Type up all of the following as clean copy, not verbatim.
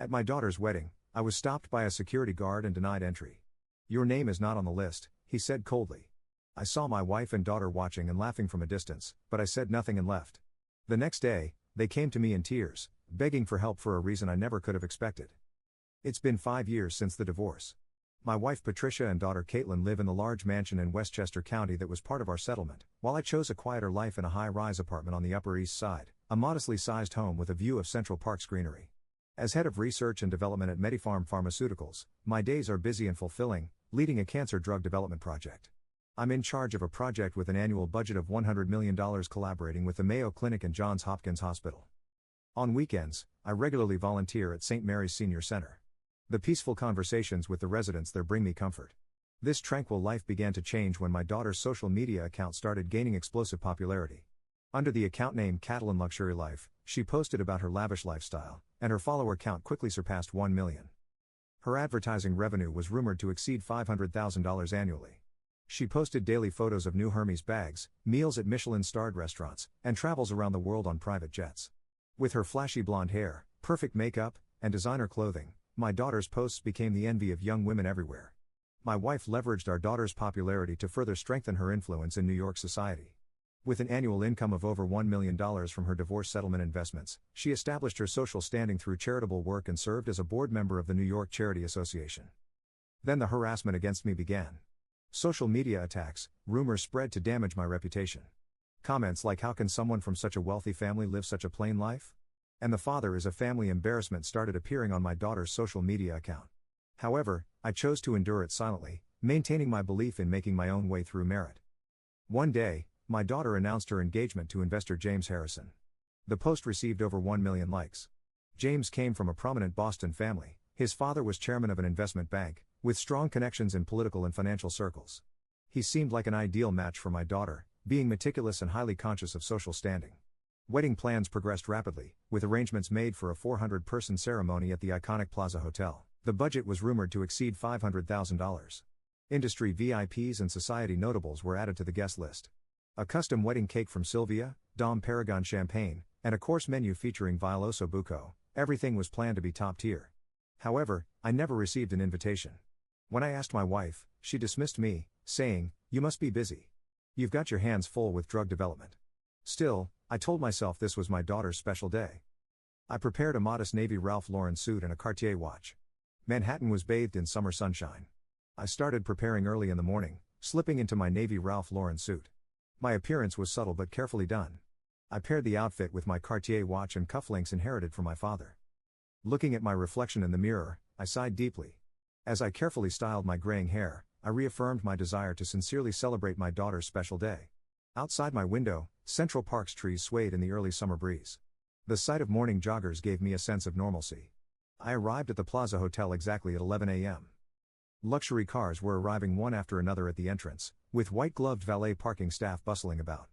At my daughter's wedding, I was stopped by a security guard and denied entry. "Your name is not on the list," he said coldly. I saw my wife and daughter watching and laughing from a distance, but I said nothing and left. The next day, they came to me in tears, begging for help for a reason I never could have expected. It's been 5 years since the divorce. My wife Patricia and daughter Caitlin live in the large mansion in Westchester County that was part of our settlement, while I chose a quieter life in a high-rise apartment on the Upper East Side, a modestly sized home with a view of Central Park's greenery. As head of research and development at MediPharm Pharmaceuticals, my days are busy and fulfilling, leading a cancer drug development project. I'm in charge of a project with an annual budget of $100 million collaborating with the Mayo Clinic and Johns Hopkins Hospital. On weekends, I regularly volunteer at St. Mary's Senior Center. The peaceful conversations with the residents there bring me comfort. This tranquil life began to change when my daughter's social media account started gaining explosive popularity. Under the account name Catalan Luxury Life, she posted about her lavish lifestyle, and her follower count quickly surpassed 1 million. Her advertising revenue was rumored to exceed $500,000 annually. She posted daily photos of new Hermes bags, meals at Michelin-starred restaurants, and travels around the world on private jets. With her flashy blonde hair, perfect makeup, and designer clothing, my daughter's posts became the envy of young women everywhere. My wife leveraged our daughter's popularity to further strengthen her influence in New York society. With an annual income of over $1 million from her divorce settlement investments, she established her social standing through charitable work and served as a board member of the New York Charity Association. Then the harassment against me began. Social media attacks, rumors spread to damage my reputation. Comments like "How can someone from such a wealthy family live such a plain life?" and "The father is a family embarrassment" started appearing on my daughter's social media account. However, I chose to endure it silently, maintaining my belief in making my own way through merit. One day, my daughter announced her engagement to investor James Harrison. The post received over 1 million likes. James came from a prominent Boston family. His father was chairman of an investment bank, with strong connections in political and financial circles. He seemed like an ideal match for my daughter, being meticulous and highly conscious of social standing. Wedding plans progressed rapidly, with arrangements made for a 400-person ceremony at the iconic Plaza Hotel. The budget was rumored to exceed $500,000. Industry VIPs and society notables were added to the guest list. A custom wedding cake from Sylvia, Dom Perignon Champagne, and a course menu featuring Vino Osso Bucco, everything was planned to be top tier. However, I never received an invitation. When I asked my wife, she dismissed me, saying, "You must be busy. You've got your hands full with drug development." Still, I told myself this was my daughter's special day. I prepared a modest navy Ralph Lauren suit and a Cartier watch. Manhattan was bathed in summer sunshine. I started preparing early in the morning, slipping into my navy Ralph Lauren suit. My appearance was subtle but carefully done. I paired the outfit with my Cartier watch and cufflinks inherited from my father. Looking at my reflection in the mirror, I sighed deeply. As I carefully styled my graying hair, I reaffirmed my desire to sincerely celebrate my daughter's special day. Outside my window, Central Park's trees swayed in the early summer breeze. The sight of morning joggers gave me a sense of normalcy. I arrived at the Plaza Hotel exactly at 11 a.m. Luxury cars were arriving one after another at the entrance, with white-gloved valet parking staff bustling about.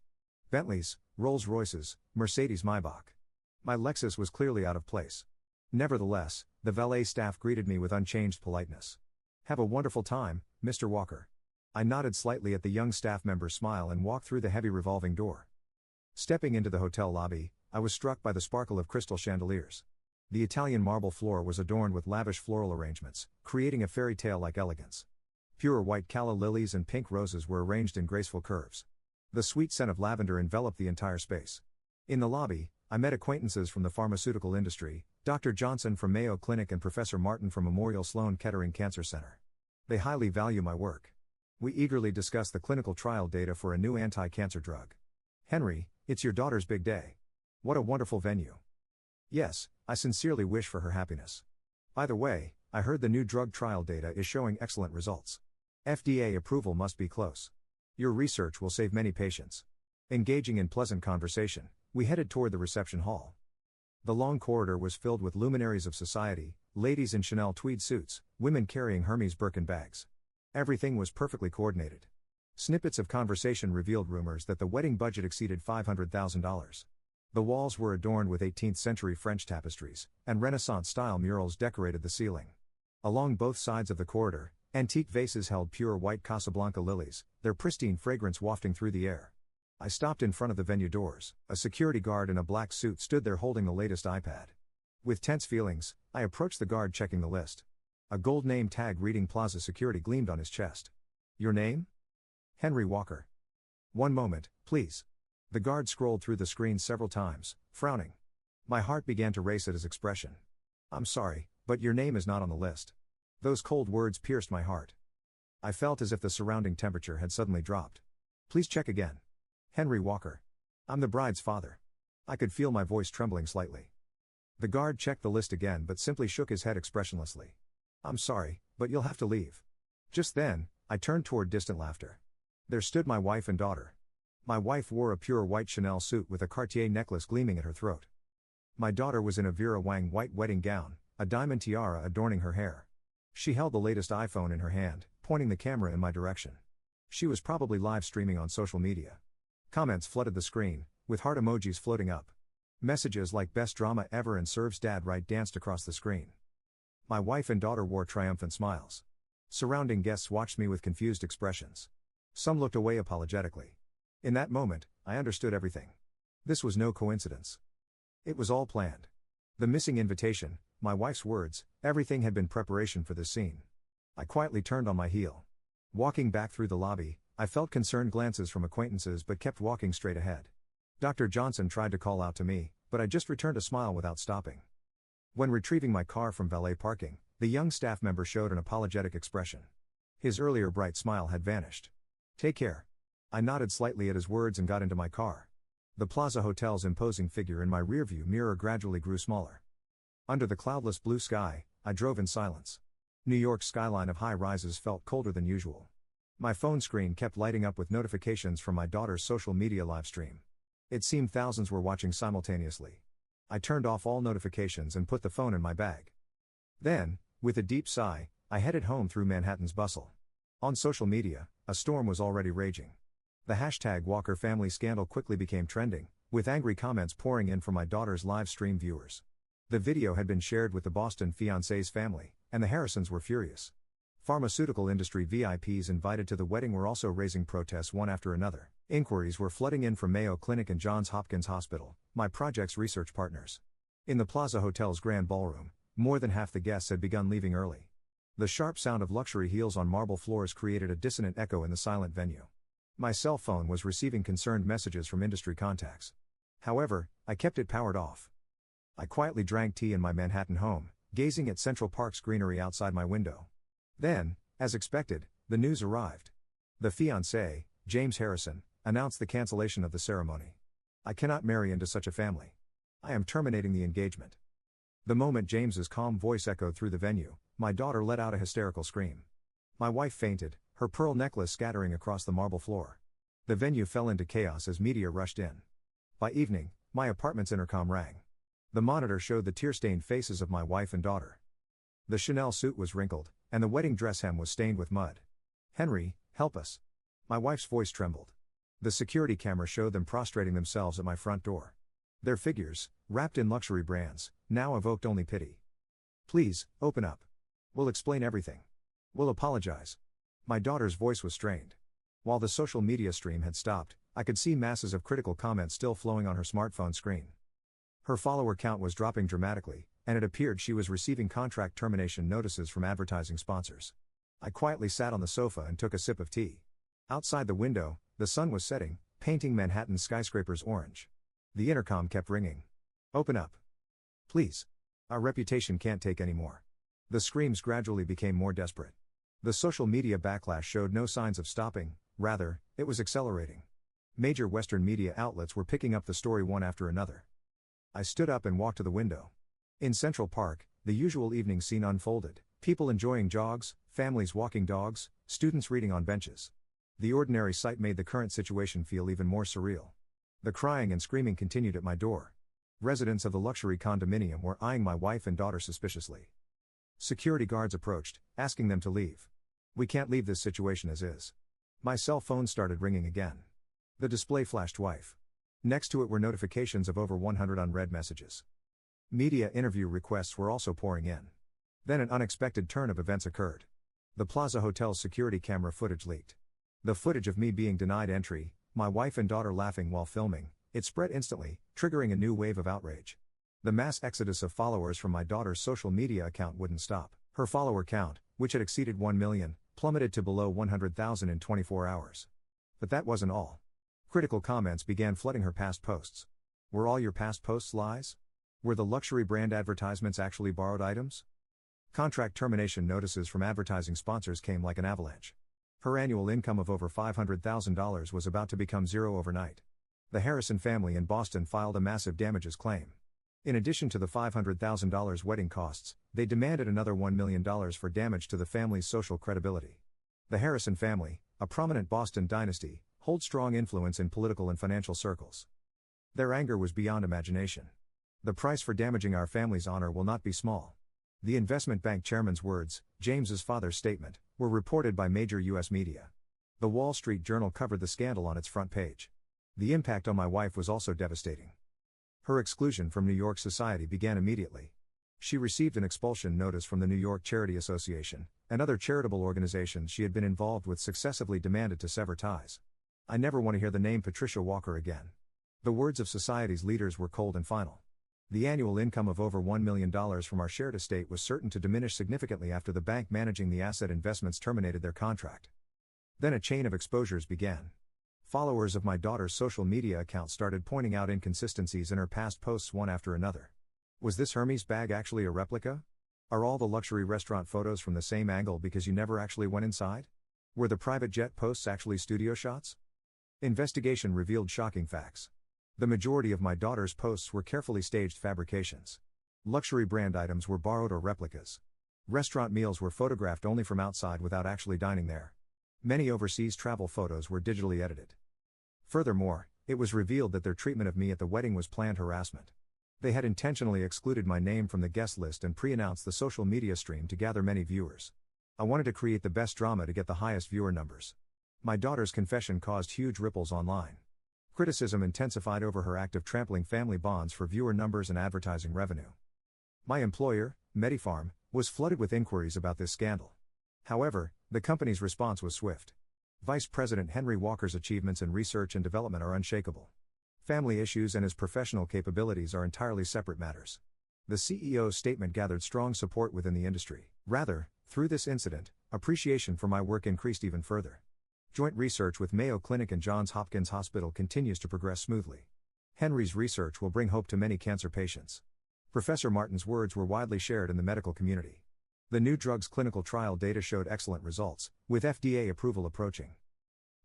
Bentleys, Rolls-Royces, Mercedes-Maybach. My Lexus was clearly out of place. Nevertheless, the valet staff greeted me with unchanged politeness. "Have a wonderful time, Mr. Walker." I nodded slightly at the young staff member's smile and walked through the heavy revolving door. Stepping into the hotel lobby, I was struck by the sparkle of crystal chandeliers. The Italian marble floor was adorned with lavish floral arrangements, creating a fairy tale-like elegance. Pure white calla lilies and pink roses were arranged in graceful curves. The sweet scent of lavender enveloped the entire space. In the lobby, I met acquaintances from the pharmaceutical industry, Dr. Johnson from Mayo Clinic and Professor Martin from Memorial Sloan Kettering Cancer Center. They highly value my work. We eagerly discussed the clinical trial data for a new anti-cancer drug. "Henry, it's your daughter's big day. What a wonderful venue." "Yes, I sincerely wish for her happiness. By the way, I heard the new drug trial data is showing excellent results. FDA approval must be close. Your research will save many patients." Engaging in pleasant conversation, we headed toward the reception hall. The long corridor was filled with luminaries of society, ladies in Chanel tweed suits, women carrying Hermes Birkin bags. Everything was perfectly coordinated. Snippets of conversation revealed rumors that the wedding budget exceeded $500,000. The walls were adorned with 18th-century French tapestries, and Renaissance-style murals decorated the ceiling. Along both sides of the corridor, antique vases held pure white Casablanca lilies, their pristine fragrance wafting through the air. I stopped in front of the venue doors. A security guard in a black suit stood there holding the latest iPad. With tense feelings, I approached the guard checking the list. A gold name tag reading Plaza Security gleamed on his chest. Your name? Henry Walker. One moment, please. The guard scrolled through the screen several times, frowning. My heart began to race at his expression. I'm sorry, but your name is not on the list. Those cold words pierced my heart. I felt as if the surrounding temperature had suddenly dropped. Please check again. Henry Walker. I'm the bride's father. I could feel my voice trembling slightly. The guard checked the list again but simply shook his head expressionlessly. I'm sorry, but you'll have to leave. Just then, I turned toward distant laughter. There stood my wife and daughter. My wife wore a pure white Chanel suit with a Cartier necklace gleaming at her throat. My daughter was in a Vera Wang white wedding gown, a diamond tiara adorning her hair. She held the latest iPhone in her hand, pointing the camera in my direction. She was probably live streaming on social media. Comments flooded the screen, with heart emojis floating up. Messages like "best drama ever" and "serves dad right" danced across the screen. My wife and daughter wore triumphant smiles. Surrounding guests watched me with confused expressions. Some looked away apologetically. In that moment, I understood everything. This was no coincidence. It was all planned. The missing invitation, my wife's words, everything had been preparation for this scene. I quietly turned on my heel. Walking back through the lobby, I felt concerned glances from acquaintances but kept walking straight ahead. Dr. Johnson tried to call out to me, but I just returned a smile without stopping. When retrieving my car from valet parking, the young staff member showed an apologetic expression. His earlier bright smile had vanished. Take care. I nodded slightly at his words and got into my car. The Plaza Hotel's imposing figure in my rearview mirror gradually grew smaller. Under the cloudless blue sky, I drove in silence. New York's skyline of high-rises felt colder than usual. My phone screen kept lighting up with notifications from my daughter's social media livestream. It seemed thousands were watching simultaneously. I turned off all notifications and put the phone in my bag. Then, with a deep sigh, I headed home through Manhattan's bustle. On social media, a storm was already raging. The hashtag Walker family scandal quickly became trending, with angry comments pouring in from my daughter's live stream viewers. The video had been shared with the Boston fiancé's family, and the Harrisons were furious. Pharmaceutical industry VIPs invited to the wedding were also raising protests one after another. Inquiries were flooding in from Mayo Clinic and Johns Hopkins Hospital, my project's research partners. In the Plaza Hotel's grand ballroom, more than half the guests had begun leaving early. The sharp sound of luxury heels on marble floors created a dissonant echo in the silent venue. My cell phone was receiving concerned messages from industry contacts. However, I kept it powered off. I quietly drank tea in my Manhattan home, gazing at Central Park's greenery outside my window. Then, as expected, the news arrived. The fiancé, James Harrison, announced the cancellation of the ceremony. I cannot marry into such a family. I am terminating the engagement. The moment James's calm voice echoed through the venue, my daughter let out a hysterical scream. My wife fainted, her pearl necklace scattering across the marble floor. The venue fell into chaos as media rushed in. By evening, my apartment's intercom rang. The monitor showed the tear-stained faces of my wife and daughter. The Chanel suit was wrinkled, and the wedding dress hem was stained with mud. Henry, help us. My wife's voice trembled. The security camera showed them prostrating themselves at my front door. Their figures, wrapped in luxury brands, now evoked only pity. Please, open up. We'll explain everything. We'll apologize. My daughter's voice was strained. While the social media stream had stopped, I could see masses of critical comments still flowing on her smartphone screen. Her follower count was dropping dramatically, and it appeared she was receiving contract termination notices from advertising sponsors. I quietly sat on the sofa and took a sip of tea. Outside the window, the sun was setting, painting Manhattan's skyscrapers orange. The intercom kept ringing. Open up. Please. Our reputation can't take any more. The screams gradually became more desperate. The social media backlash showed no signs of stopping, rather, it was accelerating. Major Western media outlets were picking up the story one after another. I stood up and walked to the window. In Central Park, the usual evening scene unfolded, people enjoying jogs, families walking dogs, students reading on benches. The ordinary sight made the current situation feel even more surreal. The crying and screaming continued at my door. Residents of the luxury condominium were eyeing my wife and daughter suspiciously. Security guards approached, asking them to leave. We can't leave this situation as is. My cell phone started ringing again. The display flashed wife. Next to it were notifications of over 100 unread messages. Media interview requests were also pouring in. Then an unexpected turn of events occurred. The Plaza Hotel's security camera footage leaked. The footage of me being denied entry, my wife and daughter laughing while filming, it spread instantly, triggering a new wave of outrage. The mass exodus of followers from my daughter's social media account wouldn't stop. Her follower count, which had exceeded 1 million, plummeted to below 100,000 in 24 hours. But that wasn't all. Critical comments began flooding her past posts. Were all your past posts lies? Were the luxury brand advertisements actually borrowed items? Contract termination notices from advertising sponsors came like an avalanche. Her annual income of over $500,000 was about to become zero overnight. The Harrison family in Boston filed a massive damages claim. In addition to the $500,000 wedding costs, they demanded another $1 million for damage to the family's social credibility. The Harrison family, a prominent Boston dynasty, holds strong influence in political and financial circles. Their anger was beyond imagination. The price for damaging our family's honor will not be small. The investment bank chairman's words, James's father's statement, were reported by major U.S. media. The Wall Street Journal covered the scandal on its front page. The impact on my wife was also devastating. Her exclusion from New York society began immediately. She received an expulsion notice from the New York Charity Association, and other charitable organizations she had been involved with successively demanded to sever ties. I never want to hear the name Patricia Walker again. The words of society's leaders were cold and final. The annual income of over $1 million from our shared estate was certain to diminish significantly after the bank managing the asset investments terminated their contract. Then a chain of exposures began. Followers of my daughter's social media account started pointing out inconsistencies in her past posts one after another. Was this Hermes bag actually a replica? Are all the luxury restaurant photos from the same angle because you never actually went inside? Were the private jet posts actually studio shots? Investigation revealed shocking facts. The majority of my daughter's posts were carefully staged fabrications. Luxury brand items were borrowed or replicas. Restaurant meals were photographed only from outside without actually dining there. Many overseas travel photos were digitally edited. Furthermore, it was revealed that their treatment of me at the wedding was planned harassment. They had intentionally excluded my name from the guest list and pre-announced the social media stream to gather many viewers. I wanted to create the best drama to get the highest viewer numbers. My daughter's confession caused huge ripples online. Criticism intensified over her act of trampling family bonds for viewer numbers and advertising revenue. My employer, MediPharm, was flooded with inquiries about this scandal. However, the company's response was swift. Vice President Henry Walker's achievements in research and development are unshakable. Family issues and his professional capabilities are entirely separate matters. The CEO's statement gathered strong support within the industry. Rather, through this incident, appreciation for my work increased even further. Joint research with Mayo Clinic and Johns Hopkins Hospital continues to progress smoothly. Henry's research will bring hope to many cancer patients. Professor Martin's words were widely shared in the medical community. The new drug's clinical trial data showed excellent results, with FDA approval approaching.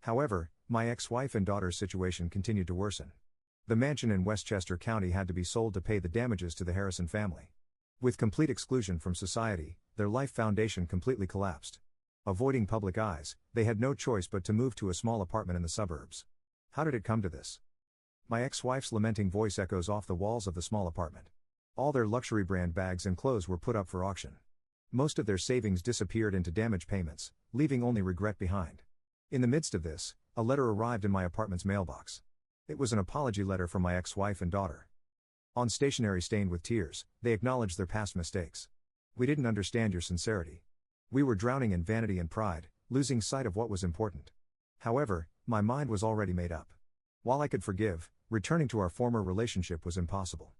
However, my ex-wife and daughter's situation continued to worsen. The mansion in Westchester County had to be sold to pay the damages to the Harrison family. With complete exclusion from society, their life foundation completely collapsed. Avoiding public eyes, they had no choice but to move to a small apartment in the suburbs. How did it come to this? My ex-wife's lamenting voice echoes off the walls of the small apartment. All their luxury brand bags and clothes were put up for auction. Most of their savings disappeared into damage payments, leaving only regret behind. In the midst of this, a letter arrived in my apartment's mailbox. It was an apology letter from my ex-wife and daughter. On stationery stained with tears, they acknowledged their past mistakes. We didn't understand your sincerity. We were drowning in vanity and pride, losing sight of what was important. However, my mind was already made up. While I could forgive, returning to our former relationship was impossible.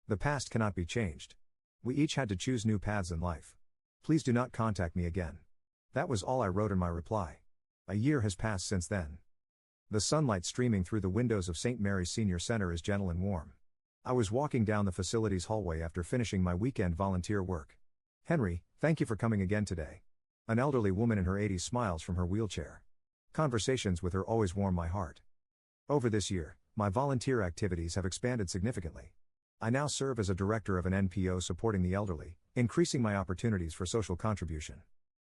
The past cannot be changed. We each had to choose new paths in life. Please do not contact me again. That was all I wrote in my reply. A year has passed since then. The sunlight streaming through the windows of St. Mary's Senior Center is gentle and warm. I was walking down the facility's hallway after finishing my weekend volunteer work. Henry, thank you for coming again today. An elderly woman in her 80s smiles from her wheelchair. Conversations with her always warm my heart. Over this year, my volunteer activities have expanded significantly. I now serve as a director of an NPO supporting the elderly, increasing my opportunities for social contribution.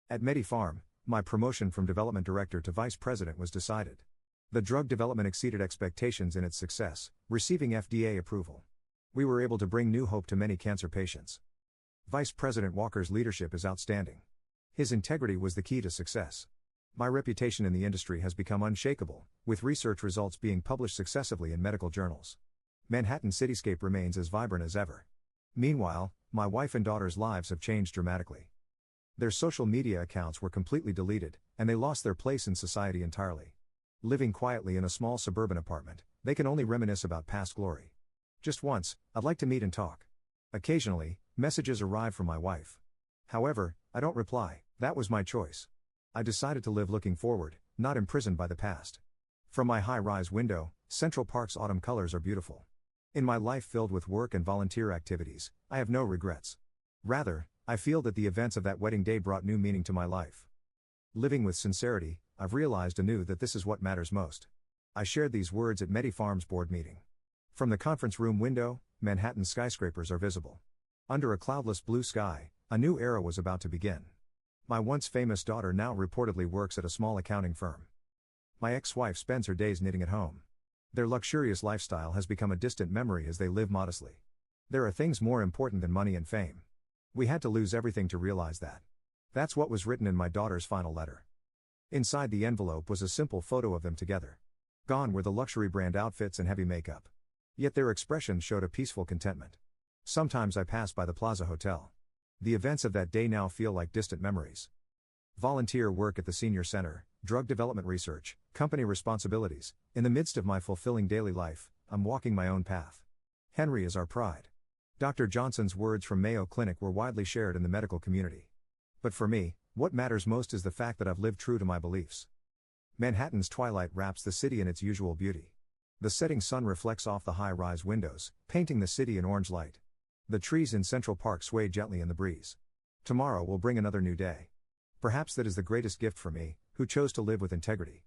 At MediPharm, my promotion from development director to vice president was decided. The drug development exceeded expectations in its success, receiving FDA approval. We were able to bring new hope to many cancer patients. Vice President Walker's leadership is outstanding. His integrity was the key to success. My reputation in the industry has become unshakable, with research results being published successively in medical journals. Manhattan cityscape remains as vibrant as ever. Meanwhile, my wife and daughter's lives have changed dramatically. Their social media accounts were completely deleted, and they lost their place in society entirely. Living quietly in a small suburban apartment, they can only reminisce about past glory. Just once, I'd like to meet and talk. Occasionally, messages arrive from my wife. However, I don't reply. That was my choice. I decided to live looking forward, not imprisoned by the past. From my high-rise window, Central Park's autumn colors are beautiful. In my life filled with work and volunteer activities, I have no regrets. Rather, I feel that the events of that wedding day brought new meaning to my life. Living with sincerity, I've realized anew that this is what matters most. I shared these words at Medi Farms board meeting. From the conference room window, Manhattan skyscrapers are visible. Under a cloudless blue sky, a new era was about to begin. My once famous daughter now reportedly works at a small accounting firm. My ex-wife spends her days knitting at home. Their luxurious lifestyle has become a distant memory as they live modestly. There are things more important than money and fame. We had to lose everything to realize that. That's what was written in my daughter's final letter. Inside the envelope was a simple photo of them together. Gone were the luxury brand outfits and heavy makeup. Yet their expressions showed a peaceful contentment. Sometimes I pass by the Plaza Hotel. The events of that day now feel like distant memories. Volunteer work at the Senior Center, drug development research, company responsibilities. In the midst of my fulfilling daily life, I'm walking my own path. Henry is our pride. Dr. Johnson's words from Mayo Clinic were widely shared in the medical community. But for me, what matters most is the fact that I've lived true to my beliefs. Manhattan's twilight wraps the city in its usual beauty. The setting sun reflects off the high-rise windows, painting the city in orange light. The trees in Central Park sway gently in the breeze. Tomorrow will bring another new day. Perhaps that is the greatest gift for me, who chose to live with integrity.